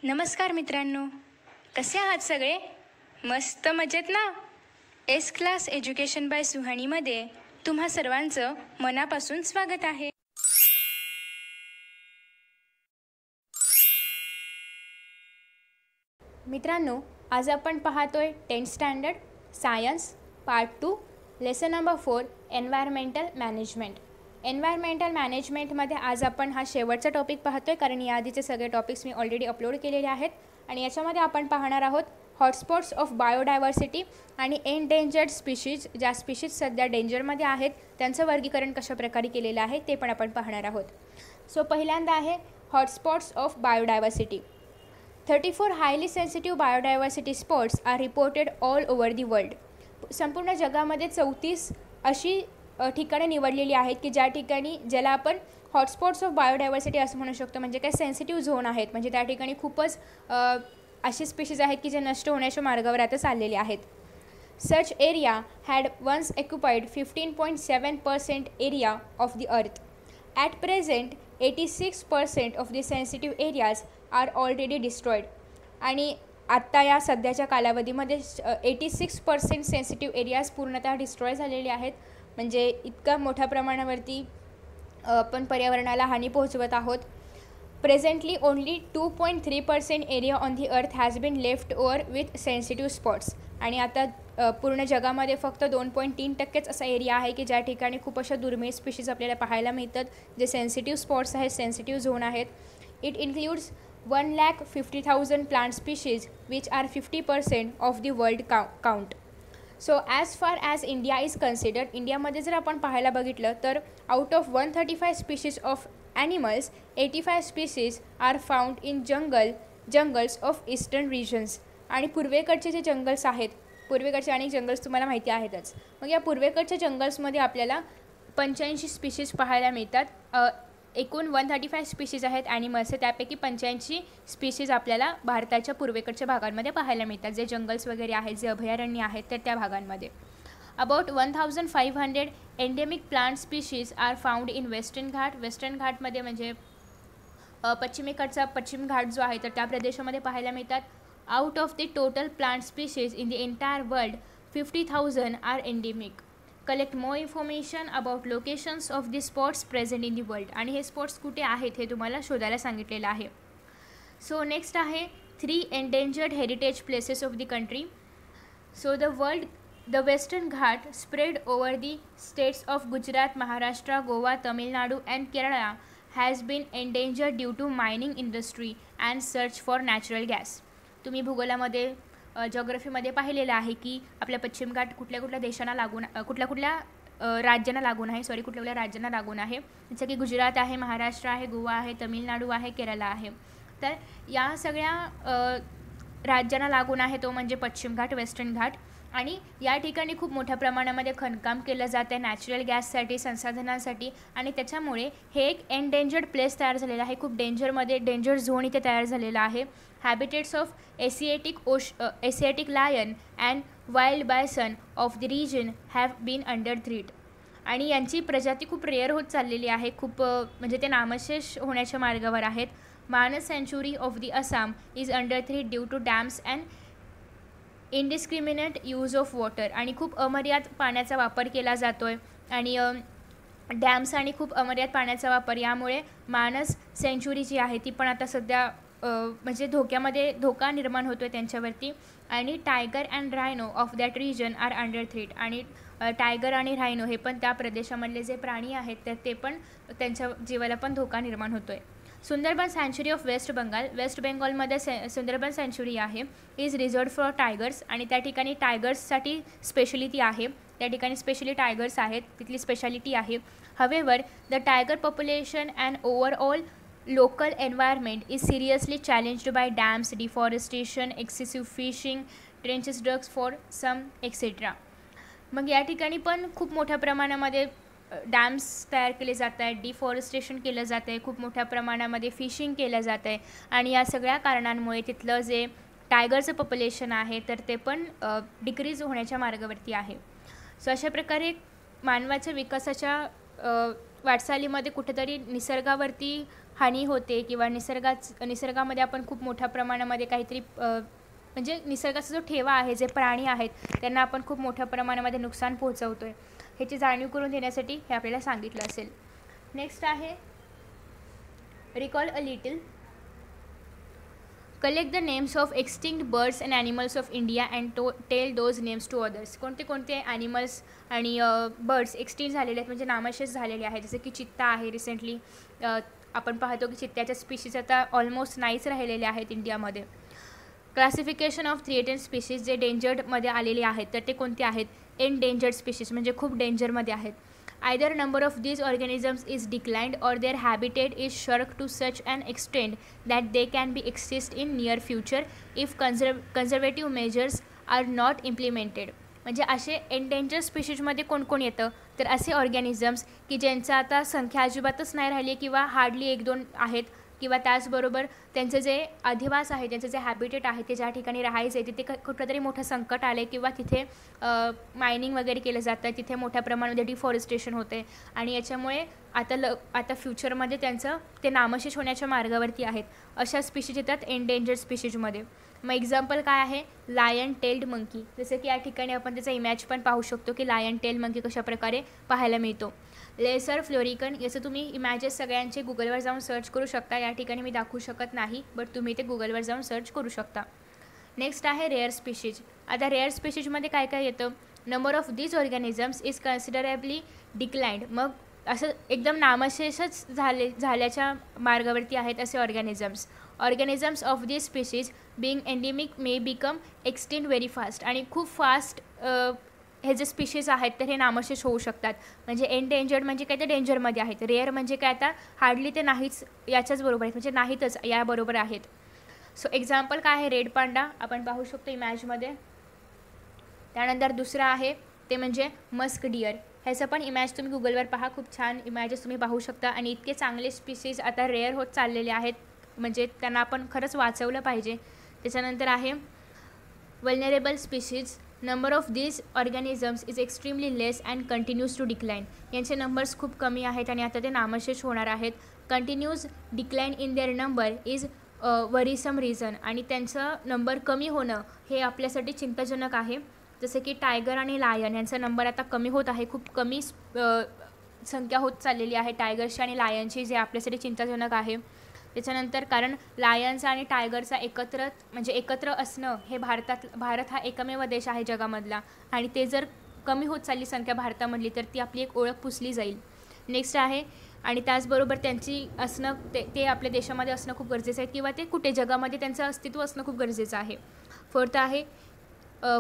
नमस्कार मित्रांनो, कसे आहात सगळे? मस्त मजेत ना? एस क्लास एज्युकेशन बाय सुहानीमध्ये तुम्हा सर्वांचं मनापासून स्वागत आहे. मित्रांनो, आज आपण पाहतोय 10th standard science part 2 lesson number 4 environmental management. Environmental मॅनेजमेंटमध्ये आज आपण हा शेवटचा टॉपिक पाहतोय, कारण याआधीचे सगळे टॉपिक्स मी ऑलरेडी अपलोड केलेले आहेत. आणि याच्यामध्ये आपण पाहणार आहोत हॉटस्पॉट्स ऑफ बायोडायव्हर्सिटी आणि एंडेंजर्ड स्पीशीज. ज्या स्पीशीज सध्या डेंजरमध्ये आहेत त्यांचं वर्गीकरण कशाप्रकारे केलेलं आहे ते पण आपण पाहणार आहोत. सो पहिल्यांदा आहे hotspots of biodiversity. 34 highly sensitive biodiversity spots are reported all over the world. संपूर्ण जगामध्ये 34 अशी ठिकाणे निवडलेली आहेत की ज्या ठिकाणी ज्याला आपण हॉटस्पॉट्स ऑफ बायोडायव्हर्सिटी असं म्हणू शकतो. म्हणजे काय सेन्सिटिव्ह झोन आहेत, म्हणजे त्या ठिकाणी खूपच अशी स्पीशीज आहेत की जे नष्ट होण्याच्या मार्गावर आता चाललेले आहेत. Such area had once occupied 15.7% area of the earth. At present 86% of the sensitive areas are already destroyed. आणि आत्ता या सध्याच्या कालावधीमध्ये 86% सेन्सिटिव्ह एरियाज पूर्णतः डिस्ट्रॉय झालेले आहेत. म्हणजे इतक्या मोठ्या प्रमाणावरती आपण पर्यावरणाला हानी पोहोचवत आहोत. Presently only 2.3% area on the earth has been left over with sensitive spots. आणि आता पूर्ण जगामध्ये फक्त 2.3% असा एरिया आहे की ज्या ठिकाणी खूप अशा दुर्मिळ स्पीशीज आपल्याला पाहायला मिळतात, जे सेन्सिटिव्ह स्पॉट्स आहेत, सेन्सिटिव्ह झोन आहेत. It includes 1,50,000 plant species which are 50% of the world count. So as far as India is considered, इंडियामध्ये जर आपण पाहायला बघितलं तर out of 135 species of animals 85 species are found in jungles of eastern regions. आणि पूर्वेकडचे जे जंगल्स आहेत, पूर्वेकडचे अनेक जंगल्स तुम्हाला माहिती आहेतच. मग या पूर्वेकडच्या जंगल्समध्ये आपल्याला 85 स्पीशीज पाहायला मिळतात. एकूण 135 स्पीशीज आहेत ॲनिमल्सचे, त्यापैकी 85 स्पीशीज आपल्याला भारताच्या पूर्वेकडच्या भागांमध्ये पाहायला मिळतात, जे जंगल्स वगैरे आहेत, जे अभयारण्य आहेत तर त्या भागांमध्ये. About 1,500 endemic plant species are found in western Ghat. Western घाटमध्ये म्हणजे पश्चिमेकडचा पश्चिम घाट जो आहे तर त्या प्रदेशामध्ये पाहायला मिळतात. Out of the total plant species in the entire world 50,000 are endemic. Collect more information about locations of the spots present in the world. आणि हे स्पॉट्स कुठे आहेत हे तुम्हाला शोधायला सांगितलेलं आहे. सो नेक्स्ट आहे 3 endangered heritage places of the country. So the western Ghat spread over the states of Gujarat, Maharashtra, Goa, Tamil Nadu and Kerala has been endangered due to mining industry and search for natural gas. तुम्ही भूगोलामध्ये जॉग्रफीमध्ये पाहिलेलं आहे की आपल्या पश्चिम घाट कुठल्या देशांना लागून कुठल्या राज्यांना राज्यांना लागून आहे. जसं की गुजरात आहे, महाराष्ट्र आहे, गोवा आहे, तमिळनाडू आहे, केरला आहे. तर या सगळ्या राज्यांना लागून आहे तो म्हणजे पश्चिम घाट, वेस्टर्न घाट. आणि या ठिकाणी खूप मोठ्या प्रमाणामध्ये खणकाम केलं जातं आहे नॅचरल गॅससाठी, संसाधनांसाठी. आणि त्याच्यामुळे हे एक एंडेंजर्ड प्लेस तयार झालेला आहे. खूप डेंजर झोन इथे तयार झालेला आहे. Habitats of Asiatic lion and wild bison of the region have been under threat. आणि यांची प्रजाती खूप रेअर होत चाललेली आहे, खूप म्हणजे ते नामशेष होण्याच्या मार्गावर आहेत. मानस सँच्युरी of the Assam is under threat due to dams and indiscriminate use of water. आणि खूप अमर्याद पाण्याचा वापर केला जातो आहे. आणि डॅम्स आणि खूप अमर्याद पाण्याचा वापर यामुळे मानस सँच्युरी जी आहे ती पण आता सध्या म्हणजे धोका निर्माण होतो आहे त्यांच्यावरती. आणि tiger and rhino of that region are under threat. आणि टायगर आणि रायनो हे पण त्या प्रदेशामधले जे प्राणी आहेत तर ते पण त्यांच्या जीवाला पण धोका निर्माण होतो आहे. सुंदरबन सँच्युरी ऑफ वेस्ट बेंगॉलमध्ये सुंदरबन सँच्युरी आहे, इज रिझर्व्ड फॉर टायगर्स. आणि त्या ठिकाणी टायगर्ससाठी स्पेशलिटी आहे, त्या ठिकाणी स्पेशली टायगर्स आहेत, तिथली स्पेशालिटी आहे. हवेवर the tiger population and overall local environment is seriously challenged by dams, deforestation, excessive fishing, trenches drugs for some etcetera. मग या ठिकाणी पण खूप मोठ्या प्रमाणामध्ये डॅम्स तयार केले जात आहेत, डिफॉरेस्टेशन केलं जातं आहे, खूप मोठ्या प्रमाणामध्ये फिशिंग केलं जातं आहे. आणि या सगळ्या कारणांमुळे तिथलं जे टायगरचं पॉप्युलेशन आहे तर ते पण डिक्रीज होण्याच्या मार्गावरती आहे. सो अशा प्रकारे मानवाच्या विकासाच्या वाटचालीमध्ये कुठेतरी निसर्गावरती हानी होते किंवा निसर्गामध्ये आपण खूप मोठ्या प्रमाणामध्ये काहीतरी म्हणजे निसर्गाचा जो ठेवा आहे, जे प्राणी आहेत त्यांना आपण खूप मोठ्या प्रमाणामध्ये नुकसान पोहोचवतो आहे, ह्याची जाणीव करून देण्यासाठी हे आपल्याला सांगितलं असेल. नेक्स्ट आहे recall a little. Collect the names of extinct birds and animals of India and tell those names to others. कोणते कोणते ॲनिमल्स आणि बर्ड्स एक्सटिंक्ट झालेले आहेत म्हणजे नामशेष झालेले आहेत, जसं की चित्ता आहे. रिसेंटली आपण पाहतो की चित्त्याच्या स्पीशीज आता ऑलमोस्ट नाहीच राहिलेले आहेत इंडियामध्ये. क्लासिफिकेशन ऑफ थ्रेटेड स्पीशीज जे डेंजर्डमध्ये आलेले आहेत तर ते कोणते आहेत? एनडेंजर्ड स्पीशीज म्हणजे खूप डेंजरमध्ये आहेत. Either number of these organisms is declined or their habitat is shrunk to such an extent that they can be exist in near future if conservative measures are not implemented. म्हणजे असे endanger स्पीशीजमध्ये कोण कोण येतं तर असे organisms की ज्यांचं आता संख्या अजिबातच नाही राहिली आहे किंवा हार्डली 1-2 आहेत, किंवा त्याचबरोबर त्यांचं जे अधिवास आहे, त्यांचं जे हॅबिटेट आहे, ते ज्या ठिकाणी राहायचं आहे तिथे कुठलं तरी मोठं संकट आलं आहे किंवा तिथे मायनिंग वगैरे केलं जातं, तिथे मोठ्या प्रमाणामध्ये डिफॉरेस्टेशन होते आणि याच्यामुळे आता फ्युचरमध्ये त्यांचं ते नामशेष होण्याच्या मार्गावरती आहेत. अशा स्पीशीज येतात एंडेंजर्ड स्पीशीजमध्ये. मग एक्झाम्पल काय आहे? Lion tailed monkey. जसं की या ठिकाणी आपण त्याचा इमेज पण पाहू शकतो की लायन टेल्ड मंकी कशा प्रकारे पाहायला मिळतो. लेसर फ्लोरिकन, याचं तुम्ही इमेजेस सगळ्यांचे गुगलवर जाऊन सर्च करू शकता. या ठिकाणी मी दाखवू शकत नाही, बट तुम्ही ते गुगलवर जाऊन सर्च करू शकता. नेक्स्ट आहे रेअर स्पीशीज. आता रेअर स्पीशीजमध्ये काय काय येतं? Number of these organisms is considerably declined. मग असं एकदम नामशेषच झाल्याच्या मार्गावरती आहेत असे organisms of these species being endemic may become extinct very fast. आणि खूप फास्ट हे जे स्पीशीज आहेत तर हे नामशेष होऊ शकतात. म्हणजे एंडेंजर्ड म्हणजे काय, ते डेंजरमध्ये आहेत. रेअर म्हणजे काय, आता हार्डली ते नाहीच याच्याच बरोबर आहेत, म्हणजे नाहीतच याबरोबर आहेत. सो एक्झाम्पल काय आहे? रेड पांडा आपण पाहू शकतो इमॅजमध्ये. त्यानंतर दुसरं आहे ते म्हणजे मस्क डिअर. ह्याचं पण इमेज तुम्ही गुगलवर पहा, खूप छान इमेजेस तुम्ही पाहू शकता. आणि इतके चांगले स्पीशीज आता रेअर होत चाललेले आहेत, म्हणजे त्यांना आपण खरंच वाचवलं पाहिजे. त्याच्यानंतर आहे vulnerable species. Number of these organisms is extremely less and continues to decline. यांचे नंबर्स खूप कमी आहेत आणि आता ते नामशेष होणार आहेत. Continues decline in their number is worrisome reason. आणि त्यांचं नंबर कमी होणं हे आपल्यासाठी चिंताजनक आहे. जसं की टायगर आणि लायन यांचा नंबर आता कमी होत आहे, खूप कमी संख्या होत चाललेली आहे टायगरची आणि लायनची, जे आपल्यासाठी चिंताजनक आहे. त्याच्यानंतर कारण लायन्स आणि टायगरचा एकत्र असणं हे भारत हा एकमेव देश आहे जगामधला, आणि ते जर कमी होत चालली संख्या भारतामधली तर ती आपली एक ओळख पुसली जाईल. नेक्स्ट आहे आणि त्याचबरोबर त्यांची असणं ते आपल्या देशामध्ये असणं खूप गरजेचं आहे, किंवा ते कुठे जगामध्ये त्यांचं अस्तित्व असणं खूप गरजेचं आहे.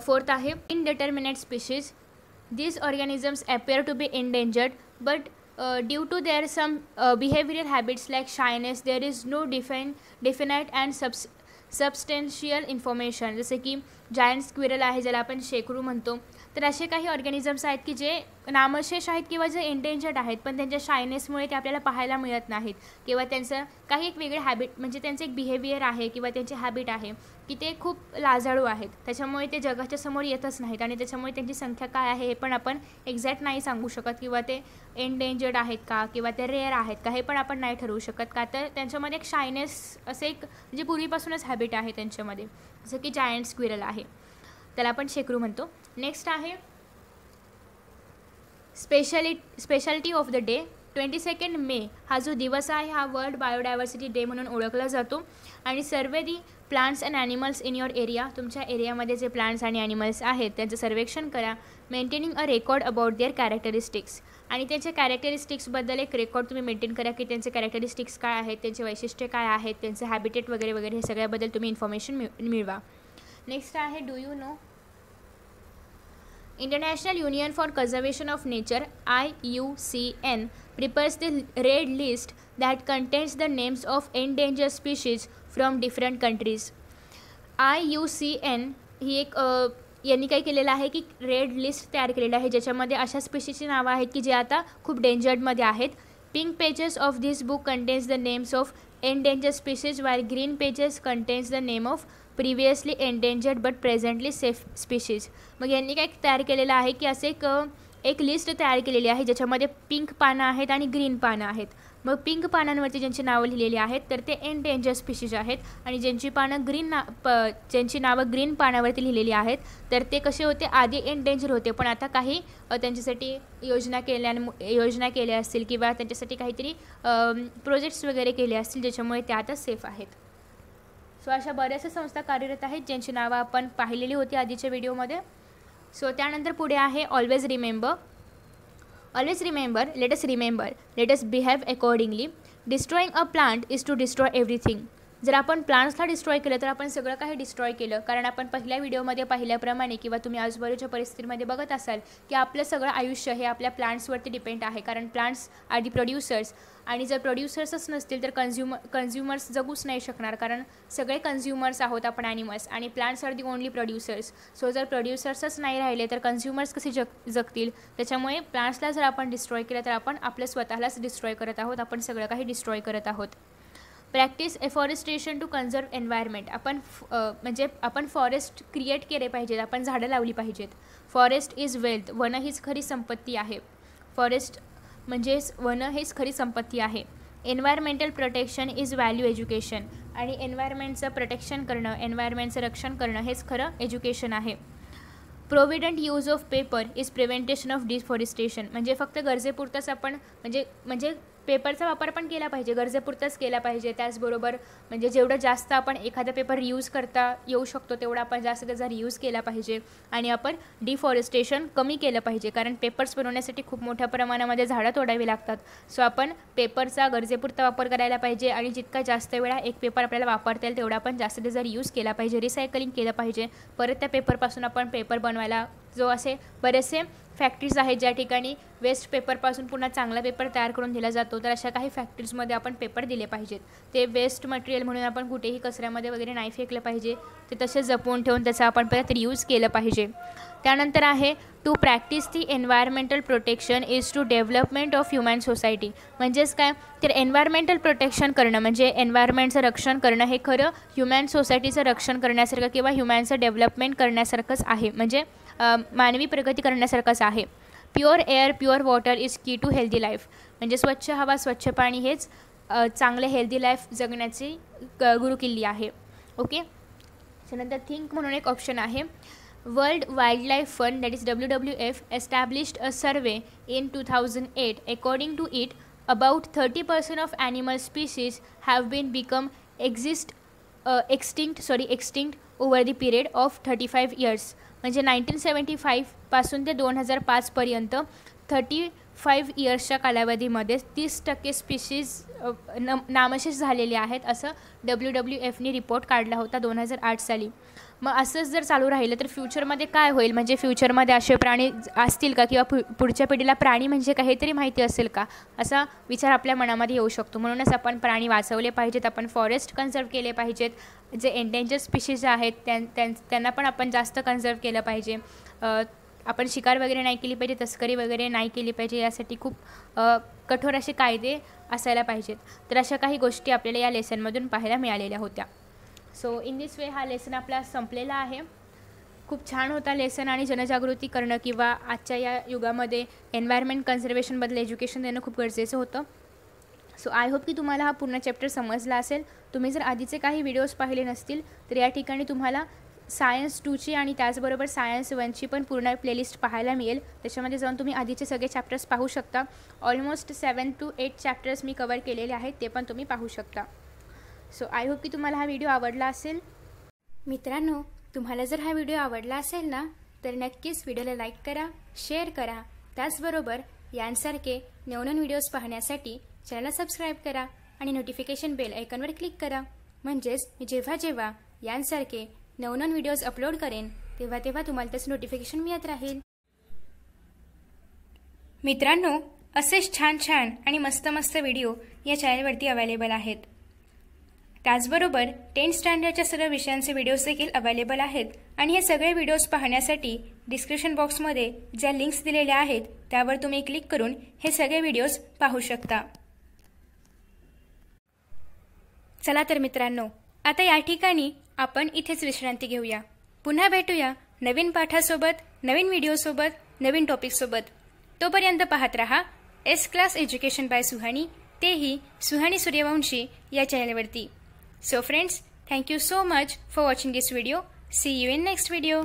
फोर्थ आहे indeterminate species. These organisms appear to be endangered but due to their some behavioral habits like shyness, there is no definite and substantial information. जसे की जायंट स्क्विरल आहे, ज्याला आपण शेकरू म्हणतो. तर असे काही ऑर्गॅनिझम्स आहेत की जे नामशेष आहेत किंवा जे एंडेंजर्ड आहेत, पण त्यांच्या शायनेसमुळे ते आपल्याला पाहायला मिळत नाहीत, किंवा त्यांचं काही एक वेगळे हॅबिट म्हणजे त्यांचं एक बिहेवियर आहे किंवा त्यांचे हॅबिट आहे की ते खूप लाजाळू आहेत, त्याच्यामुळे ते जगाच्या समोर येतच नाहीत. आणि त्याच्यामुळे त्यांची संख्या काय आहे हे पण आपण एक्झॅक्ट नाही सांगू शकत, किंवा ते एंडेंजर्ड आहेत का किंवा ते रेअर आहेत का हे पण आपण नाही ठरवू शकत, का तर त्यांच्यामध्ये एक शायनेस असे एक म्हणजे पूर्वीपासूनच हॅबिट आहे त्यांच्यामध्ये. जसं की जायंट स्क्विरल आहे, त्याला आपण शेकरू म्हणतो. नेक्स्ट आहे स्पेशालिटी ऑफ द डे. 22 मे हा जो दिवस आहे हा वर्ल्ड बायोडायव्हर्सिटी डे म्हणून ओळखला जातो. आणि survey the plants and animals in your area. तुमच्या एरियामध्ये जे प्लांट्स आणि ॲनिमल्स आहेत त्यांचं सर्वेक्षण करा. Maintaining a record about their characteristics. आणि त्यांच्या कॅरेक्टरिस्टिक्सबद्दल एक रेकॉर्ड तुम्ही मेंटेन करा की त्यांचे कॅरेक्टरिस्टिक्स काय आहेत, त्यांचे वैशिष्ट्ये काय आहेत, त्यांचे हॅबिटेट वगैरे वगैरे हे सगळ्याबद्दल तुम्ही इन्फॉर्मेशन मिळवा. नेक्स्ट आहे do you know. International Union for Conservation of Nature IUCN prepares the red list that contains the names of endangered species from different countries. IUCN ही एक यांनी काय केलेलं आहे की रेड लिस्ट तयार केलेली आहे, ज्याच्यामध्ये अशा स्पीशीजची नावं आहेत की जे आता खूप डेंजर्डमध्ये आहेत. Pink pages of this book contains the names of endangered species while green pages contains the name of previously endangered but presently safe species. मग यांनी काय तयार केलेलं आहे की असे एक लिस्ट तयार केलेली आहे ज्याच्यामध्ये पिंक पानं आहेत आणि ग्रीन पानं आहेत. मग पिंक पानांवरती ज्यांची नावं लिहिलेली आहेत तर ते एंडेंजर स्पीशीज आहेत, आणि ज्यांची पानं ज्यांची नावं ग्रीन पानावरती लिहिलेली आहेत तर ते कसे होते, आधी एंडेंजर होते, पण आता काही त्यांच्यासाठी योजना केल्या असतील किंवा त्यांच्यासाठी काहीतरी प्रोजेक्ट्स वगैरे केले असतील ज्याच्यामुळे ते आता सेफ आहेत. सो अशा बऱ्याचशा संस्था कार्यरत आहेत ज्यांची नावं आपण पाहिलेली होती आधीच्या व्हिडिओमध्ये. सो त्यानंतर पुढे आहे always remember, let us behave accordingly. Destroying a plant is to destroy everything. जर आपण प्लांट्सला डिस्ट्रॉय केलं तर आपण सगळं काही डिस्ट्रॉय केलं, कारण आपण पहिल्या व्हिडिओमध्ये पाहिल्याप्रमाणे किंवा तुम्ही आजूबाजूच्या परिस्थितीमध्ये बघत असाल की आपलं सगळं आयुष्य हे आपल्या प्लांट्सवरती डिपेंड आहे, कारण प्लांट्स आर दी प्रोड्युसर्स, आणि जर प्रोड्युसर्सच नसतील तर कन्झ्युमर्स जगूच नाही शकणार, कारण सगळे कन्झ्युमर्स आहोत आपण ॲनिमल्स, आणि plants are the only producers. So जर प्रोड्युसर्सच नाही राहिले तर कन्झ्युमर्स कसे जगतील. त्याच्यामुळे प्लांट्सला जर आपण डिस्ट्रॉय केलं तर आपण आपलं स्वतःलाच डिस्ट्रॉय करत आहोत, आपण सगळं काही डिस्ट्रॉय करत आहोत. Practice afforestation to conserve environment. आपण फॉरेस्ट क्रिएट केले पाहिजेत, आपण झाडं लावली पाहिजेत. फॉरेस्ट इज वेल्थ, वन हीच खरी संपत्ती आहे. फॉरेस्ट म्हणजेच वन हीच खरी संपत्ती आहे. Environmental protection is value education, आणि एन्व्हायरमेंटचं प्रोटेक्शन करणं, एन्व्हायरमेंटचं रक्षण करणं हेच खरं एज्युकेशन आहे. Provident use of paper is prevention of deforestation, म्हणजे फक्त गरजेपुरतंच आपण म्हणजे पेपरचा वापर पण केला पाहिजे, गरजेपुरतंच केला पाहिजे. त्याचबरोबर म्हणजे जेवढं जास्त आपण एखादा पेपर रियूज करता येऊ शकतो तेवढा आपण जास्त त्याचा रियूज केला पाहिजे, आणि आपण डिफॉरेस्टेशन कमी केलं पाहिजे, कारण पेपर्स बनवण्यासाठी खूप मोठ्या प्रमाणामध्ये झाडं तोडावी लागतात. सो आपण पेपरचा गरजेपुरता वापर करायला पाहिजे, आणि जितका जास्त वेळा एक पेपर आपल्याला वापरता येईल तेवढा आपण जास्त त्याचा रियूज केला पाहिजे, रिसायकलिंग केलं पाहिजे. परत त्या पेपरपासून आपण पेपर बनवायला जो असे बरेचसे फॅक्टरीज आहेत ज्या ठिकाणी वेस्ट पेपरपासून पुन्हा चांगला पेपर तयार करून दिला जातो, तर अशा काही फॅक्टरीजमध्ये आपण पेपर दिले पाहिजेत. ते वेस्ट मटेरियल म्हणून आपण कुठेही कचऱ्यामध्ये वगैरे नाही फेकलं पाहिजे, ते तसे जपून ठेवून त्याचा आपण परत रियूज केलं पाहिजे. त्यानंतर आहे to practice the environmental protection is to development of human society. म्हणजेच काय, तर एन्व्हायरमेंटल प्रोटेक्शन करणं म्हणजे एन्व्हायरमेंटचं रक्षण करणं हे खरं ह्युमन सोसायटीचं रक्षण करण्यासारखं किंवा ह्युमनचं डेव्हलपमेंट करण्यासारखंच आहे, म्हणजे मानवी प्रगती करण्यासारखंच आहे. Pure air pure water is की टू हेल्दी लाईफ, म्हणजे स्वच्छ हवा स्वच्छ पाणी हेच चांगले हेल्दी लाईफ जगण्याची गुरुकिल्ली आहे. ओके, त्यानंतर थिंक म्हणून एक ऑप्शन आहे. World wild life fund, that is WWF, established a survey in 2008. According to it, about 30% of animal species have been become extinct over the period of 35 years. म्हणजे 1975 पासून ते 2005 35 इयर्सच्या कालावधीमध्ये 30% स्पीशीज नामशेष झालेले आहेत, असं WWFने रिपोर्ट काढला होता 2008 साली. मग असंच जर चालू राहिलं तर फ्युचरमध्ये काय होईल, म्हणजे फ्युचरमध्ये असे प्राणी असतील का, किंवा पुढच्या पिढीला प्राणी म्हणजे काहीतरी माहिती असेल का, असा विचार आपल्या मनामध्ये येऊ शकतो. म्हणूनच आपण प्राणी वाचवले पाहिजेत, आपण फॉरेस्ट कन्झर्व केले पाहिजेत. जे एंडेंजर स्पीशीज आहेत त्यांना पण आपण जास्त कन्झर्व केलं पाहिजे. आपण शिकार वगैरे नाही केली पाहिजे, तस्करी वगैरे नाही केली पाहिजे, यासाठी खूप कठोर असे कायदे असायला पाहिजेत. तर अशा काही गोष्टी आपल्याला या लेसनमधून पाहायला मिळालेल्या होत्या. सो इन दिस वे हा लेसन आपला संपलेला आहे. खूप छान होता लेसन, आणि जनजागृती करणं किंवा आजच्या या युगामध्ये एन्व्हायरमेंट कन्झर्वेशनबद्दल एज्युकेशन देणं खूप गरजेचं होतं. सो आय होप की तुम्हाला हा पूर्ण चॅप्टर समजला असेल. तुम्ही जर आधीचे काही व्हिडिओज पाहिले नसतील तर या ठिकाणी तुम्हाला सायन्स 2ची आणि त्याचबरोबर सायन्स 1ची पण पूर्ण प्लेलिस्ट पाहायला मिळेल. त्याच्यामध्ये जाऊन तुम्ही आधीचे सगळे चॅप्टर्स पाहू शकता. Almost 7 to 8 chapters me cover केलेले आहेत, ते पण तुम्ही पाहू शकता. सो आय होप की तुम्हाला हा व्हिडिओ आवडला असेल. मित्रांनो, तुम्हाला जर हा व्हिडिओ आवडला असेल ना तर नक्कीच व्हिडिओला लाईक करा, शेअर करा. त्याचबरोबर यांसारखे नवनवीन व्हिडिओज पाहण्यासाठी चॅनलला सबस्क्राईब करा आणि नोटिफिकेशन बेल आयकॉनवर क्लिक करा. म्हणजेच मी जेव्हा यांसारखे नवनवीन व्हिडिओज अपलोड करेन तेव्हा तुम्हाला त्याचं नोटिफिकेशन मिळत राहील. मित्रांनो, असेच छान आणि मस्त व्हिडिओ या चॅनलवरती अवेलेबल आहेत. त्याचबरोबर 10th स्टँडर्डच्या सर्व विषयांचे व्हिडिओज देखील अवेलेबल आहेत, आणि हे सगळे व्हिडिओज पाहण्यासाठी डिस्क्रिप्शन बॉक्समध्ये ज्या लिंक्स दिलेल्या आहेत त्यावर तुम्ही क्लिक करून हे सगळे व्हिडिओज पाहू शकता. चला तर मित्रांनो, आता या ठिकाणी आपण इथेच विश्रांती घेऊया. पुन्हा भेटूया नवीन पाठासोबत, नवीन व्हिडिओसोबत, नवीन टॉपिकसोबत. तोपर्यंत पाहत रहा S class education by Suhani. तेही सुहानी सूर्यवंशी या चॅनलवरती. So friends, thank you so much for watching this video. See you in next video.